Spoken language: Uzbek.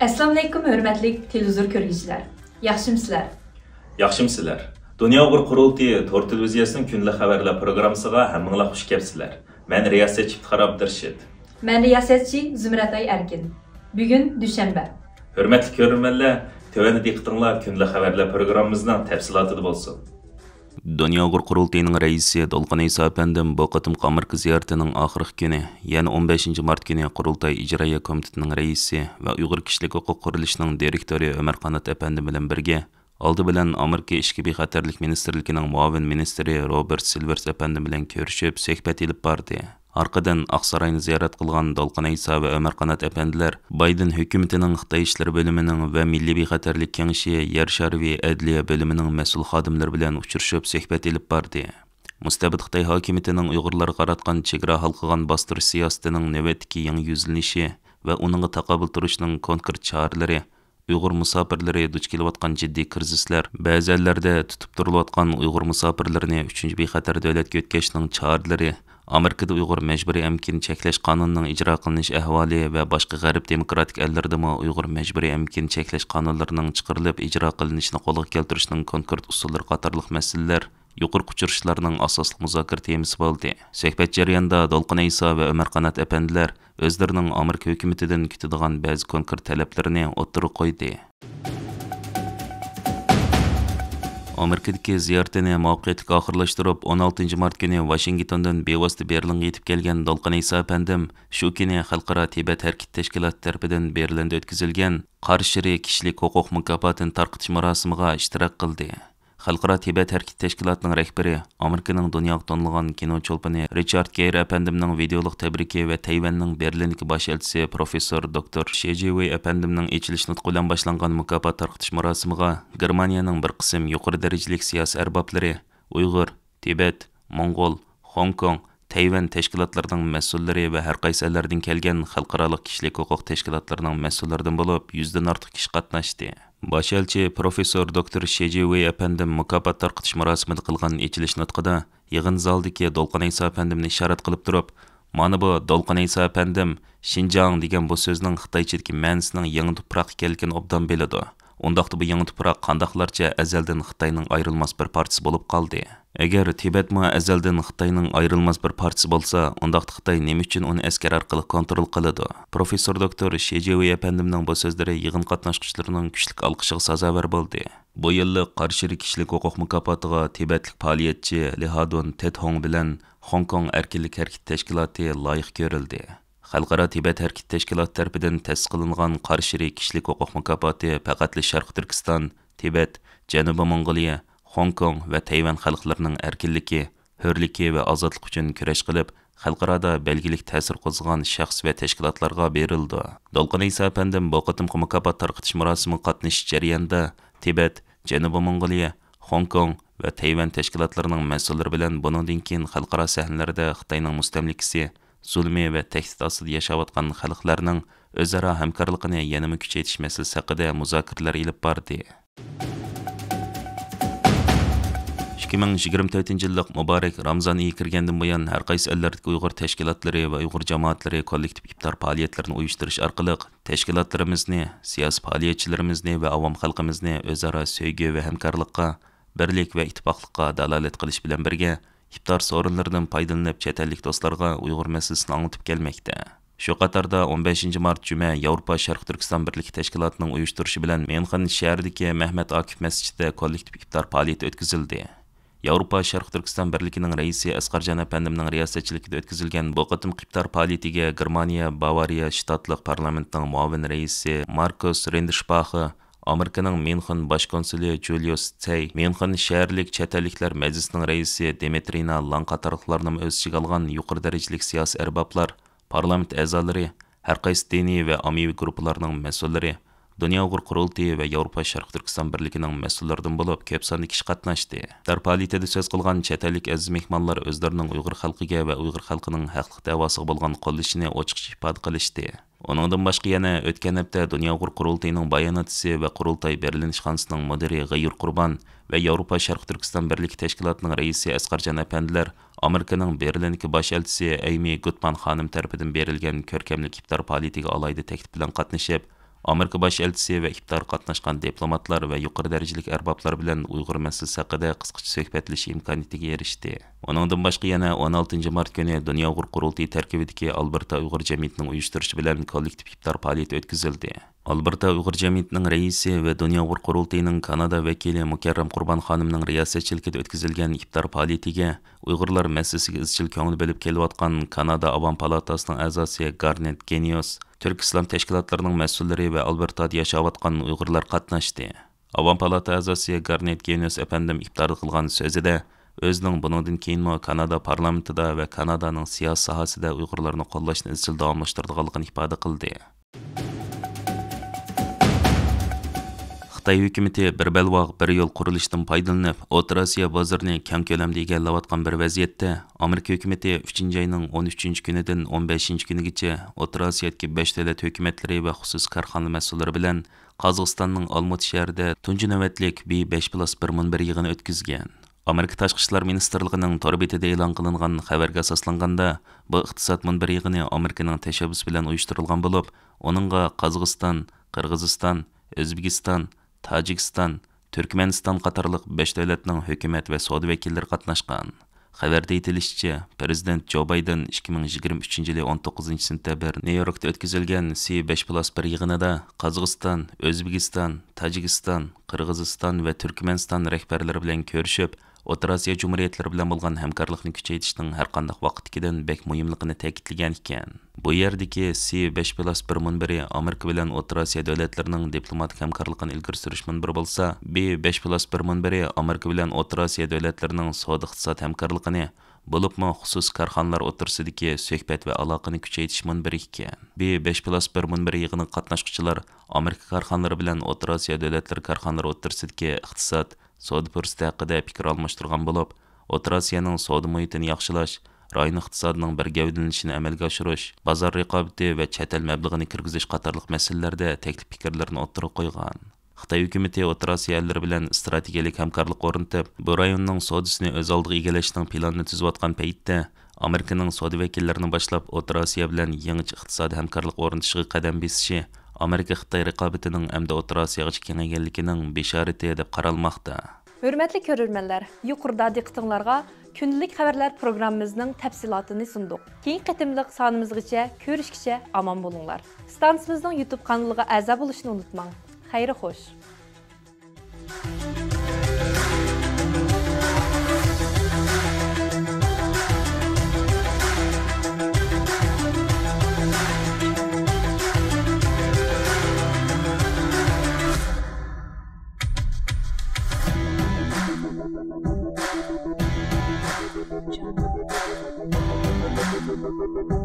Assalamu alaykum, hörmətli televizor görgücülər. Yaxşımsızlar? Yaxşımsızlar. Dünya Uyghur Qurultayı Tor televiziyasının günlük xəbərlər proqramısıga hammanglar xush kelibsizlar. Mən riyasətçi İftixar Abdurshid. Mən riyasətçi Zümrətay Erkin. Bugün düşənbə. Hörmətli görürmənlər, tövəndə diqqətinizlər günlük xəbərlər proqramımızın təfsilatı bolsun. Dünya Uyghur Qurultayının rəisi Dolqan İsa əpəndim bu qatımqı Amerika ziyarətinin axırı günü, yəni 15 mart günü Qurultay İcraiya Komitetining rəisi və Uyghur Kişilik Hüquq Quruluşunun direktori Ömər Qanat əpəndim bilan birgə aldı bilan Amerika İçki Bexatarlik Ministerligining muavin ministri Robert Silvers əpəndim bilan görüşüb söhbət elib bardı. Arqadan Aqsarayni ziyaret qilgan Dolqan İsa və Ömər Qanat əpəndiler Biden hökumətinin Xitay işləri bölümünün və Milli Bexatarlik Kengashi Yer şari Adliya bölümünün məsul xadimləri bilan uchrashib söhbət elib bardı. Mustabid Xitay hakimiyyətinin Uyğurlarga qaratqan chegara halqıgan bastırış siyasətinin növbətdəki yangi yüzlənişi və onunğa taqabil turishning konkret choralari, Uyghur musafirləri duch kelayotgan jiddiy krizislar, ba'zi yerlarda tutib turilayotgan Uyghur musafirlarini 3-cü bexatar davlatga o'tkazishning choralari, Amerikada Uyghur məcburi əmkin çəkləş qanununun icra qılınış əhvali və başqa qərb demokratik əllərdəmə Uyghur məcburi əmkin çəkləş qanunlarının çıxırılıb icra qılınışını qolğa keltirishning konkret usulları qatarlıq məsələlər yuqur quchurishlarning asosli muzokara temasi bo'ldi. Söhbət jarayonida Dolqan İsa və Ömər Qanat əpəndiler özlərinin Amerika hökumətindən kütüdigan bəzi konkret tələblərini o'ttirib qoydu. Amerikadagi ziyoratini muvaffaqiyatli oxirlashtirib 16 mart kuni Washingtondan bevosita Berlinga yetib kelgan Dolqan İsa əpəndim shu kuni Xalqaro Tibet Harkat Tashkiloti tarafidan Berlinda o'tkazilgan Qarshi kishilik huquq mukofotini tarqatish marosimiga ishtirok qildi. Xalqaro Tibet Harkat Tashkilotining rahbari, Amerikaning dunyoga tanilgan kino cho'lpini Richard Gere әпәндімнің videoliq tabriki və Tayvanning Berlindagi bosh elchisi professor Dr. Xie Jiwei әпәндімнің echilish nutqi bilan boshlangan mukofot tarqatish marosimiga Germaniyaning bir qism yuqori darajalik siyosiy arboblari, Uyg'ur, Tibet, Mongol, Hong Kong, Tayvan tashkilotlarining mas'ullari va har qaysi ellardan kelgan xalqaro kishilik huquq tashkilotlarining mas'ullaridan bo'lib 100 dan ortiq kishi qatnashdi. Bosh elchi professor Dr. Xie Jiwei әпәндім mukofot tarqatish marosimida qilgan echilish nutqida yig'in zaldagi Dolqan İsa әпәндімni ishorat qilib turib, "Mana bu Dolqan İsa әпәндім Xinjiang degan bu so'zning Xitoychadagi ma'nosining yangi tuproq ekanligini obdan biladi. Ondaqda bu yangi tuproq qandaqlarcha azaldan Xitoyning ayrilmas bir partisi bo'lib qoldi. Agar Tibetmi azaldan Xitoyning ayrilmas bir partisi bo'lsa, ondaqda Xitoy nima uchun uni askar orqali kontrol qiladi?" Professor Dr. Xie Jiwei әпәндімнің bu so'zlari yig'in qatnashchilarining kuchli olqishiga sazovor bo'ldi. Bu yillik Qarshi kishilik huquq mukofotiga Tibetlik faoliyatchi Li Hadun Tethong bilan Hong Kong erkinlik harkat tashkiloti loyiq ko'rildi. Xalqaro Tibet Harkat Tashkiloti tarafidan ta'sis qilingan Qarshi kishilik huquq mukofoti faqat Sharq Turkiston, Tibet, Janubiy Mongoliya, Hong Kong va Tayvan xalqlarining erkinligi, hurligi va ozodlik uchun kurash qilib, xalqaroda belgilik ta'sir qo'zg'agan shaxs va tashkilotlarga berildi. Dolqan İsa əpəndim bu qatimqi mukofot tarqatish marosimiga qatnashish jarayonida Tibet, Janubiy Mongoliya, Hong Kong va Tayvan tashkilotlarining mas'ullari bilan buningdan keyin xalqaro sahnalarda Xitoyning mustamlikasi, zulmi va tahdid ostida yashayotgan xalqlarning o'zaro hamkorligini yanada kuchaytirish masalasi haqida muzokaralar olib bordi. 2024 yillik Muborak Ramzon oyi kirgandan buyon har qaysi ellardagi Uyg'ur tashkilotlari va Uyg'ur jamoatlari kollektiv iftor faoliyatlarini uyushtirish orqali tashkilotlarimizni, siyosiy faoliyatchilarimizni va avom xalqimizni o'zaro sevgi va hamkorlikqa, birlik va ittifoqlikqa dalolat qilish bilan birga iftor so'rinlaridan foydalanib chet ellik do'stlarga Uyg'ur masalasini anglitib kelmoqda. Shu qatorda 15 mart juma Yevropa Sharq Turkiston birligi tashkilotining uyushtirishi bilan Menxin shahridagi Mehmet Akif masjidida kollektiv iftor faoliyati o'tkazildi. Yevropa Sharq Turkiston birligining raisi Asqarjon әпәндімнің riyosatchiligida o'tkazilgan bu qatimqi iftor faoliyatiga Germaniya Bavariya shtatlik parlamentining muavin raisi Markus Rindishbacher, Amerikaning Menxin bosh konsuli Julius Tsay, Menxin shaharlik chet elliklar majlisining raisi Dimitrina Lang qatorliqlarni o'z ichiga olgan yuqori darajalik siyosiy arboblar, parlament a'zolari, har qaysi diniy va ommaviy guruhlarning mas'ullari, Dünya Uyghur Qurultayı və Yevropa Sharq Turkiston birligining mas'ullaridan bo'lib ko'p sonli kishi qatnashdi. Darpalitida so'z qilgan chet ellik aziz mehmonlar o'zlarining Uyg'ur xalqiga va Uyg'ur xalqining haqliq da'vosiga bo'lgan qo'llashini ochiqcha ifoda qilishdi. Onundan boshqa yana o'tgan hafta Dünya Uyghur Qurultayining bayonotchisi va Qurultay Berlin ishxonasining mudiri G'ayur Qurban va Yevropa Sharq Turkiston birligi tashkilotining raisi Asqarjon әпәнділер Amerikaning Berlindagi bosh elchisi Amy Gutman xonim tarafidan berilgan ko'rkamlik iftor faoliyatiga alayda taklif bilan qatnashib, Amerika baş elçisi ve iftar qatnaşqan diplomatlar ve yuqori darajalik erbablar bilan Uyg'ur masalasi haqida qisqacha suhbatlashish imkoniyatiga erishdi. Onundan başqa yana 16 mart kuni Dunyo Uyg'ur qurultiyi tarkibidagi Alberta Uyg'ur jamiyatining uyushtirishi bilan kollektiv iftar faoliyati o'tkazildi. Alberta Uyg'ur jamiyatining raisi ve Dunyo Uyg'ur qurultiyining Kanada vakili Mukarram Qurban xonimning riyosatchiligida o'tkazilgan iftar faoliyatiga Uyg'urlar masalasiga izchil ko'ngil bo'lib kelayotgan Kanada Avam palatasining a'zosi Garnet Genius, Türk İslam teşkilatlarının məsulları ve Albertada yaşayotgan Uyg'urlar qatnaşdı. Avam palata a'zosi Garnet Genius efendim iftar qilgan so'zida o'zining bundan keyinmi Kanada parlamentida ve Kanadaning siyosiy sohasida Uyg'urlarni qo'llashni izchil davomlashtirganligini ifoda qildi. Xitoy hukumati bir balvoq bir yo'l qurilishidan foydalanib, O'rta Osiyo bozorini keng ko'lamda egallayotgan bir vaziyatda, Amerika hukumati 3-oyning 13-kunidan 15-kunigacha O'rta Osiyodagi 5 davlat hukumatlari va xususiy korxona mas'ullari bilan Qozog'istonning Olmuti shahrida tunji navbatlik B5+1 munbir yig'ini o'tkazgan. Amerika Tashqi ishlar ministrligining tor betida e'lon qilingan xabarga asoslanganda, bu iqtisod munbir yig'ini Amerikaning tashabbusi bilan uyushtirilgan bo'lib, uningga Qozog'iston, Qirg'iziston, O'zbekiston, Tojikiston, Turkmaniston qatorliq 5 davlatning hukumat va savdo vakillari qatnashgan. Xabarda aytilishicha, Prezident Joe Biden 2023-yil 19-sentabr Nyu-Yorkda o'tkazilgan C5+1 yig'inida Qozog'iston, O'zbekiston, Tojikiston, Qirg'iziston va Turkmaniston rahbarlari bilan ko'rishib, O'rta Osiyo jumhuriyatlari bilan bo'lgan hamkorlikni kuchaytirishning har qanday vaqtdagidan bek muhimligini ta'kidlagan ekan. Bu yerdagi C5+1 munbiri Amerika bilan O'rta Osiyo davlatlarining diplomatik hamkorligini ilgari surish munbiri bo'lsa, B5+1 munbiri Amerika bilan O'rta Osiyo davlatlarining savdo-iqtisod hamkorligini bo'libmi xususiy korxonalar o'rtasidagi suhbat va aloqani kuchaytirish munbiri ekan. B5+1 munbiri yig'ini qatnashuvchilar Amerika korxonalari bilan O'rta Osiyo davlatlari korxonalari o'rtasidagi iqtisod savdo fursati haqida fikr almashtirgan bo'lib, O'rta Osiyoning savdo muhitini yaxshilash, rayon iqtisodining bir gavdalanishini amalga oshirish, bozor raqobati va chet el mablag'ini kirgizish qatorliq masalalarda taklif fikrlarni o'rtaga qo'ygan. Xitoy hukumati O'rta Osiyo ellari bilan strategik hamkorlik o'rnatib, bu rayonning savdosini o'z oldiga egallashning planini tuzayotgan paytda Amerikaning savdo vakillarini boshlab O'rta Osiyo bilan yangi iqtisodiy hamkorlik o'rnatishga qadam bosishi Amerika-Xitoy raqobatining hamda O'rta Osiyoga kengayganligining beshorati deb qaralmoqda. Hürmetli körürmenler, yuqorida diqqatingizga kundalik xabarlar programmamızning tafsilotini sunduq. Keyingi qatimliq sonimizgacha ko'rishgacha omon bo'linglar. Stansiyamizning YouTube kanaliga a'zo bo'lishni unutmang. Xayri xo'sh. Thank you.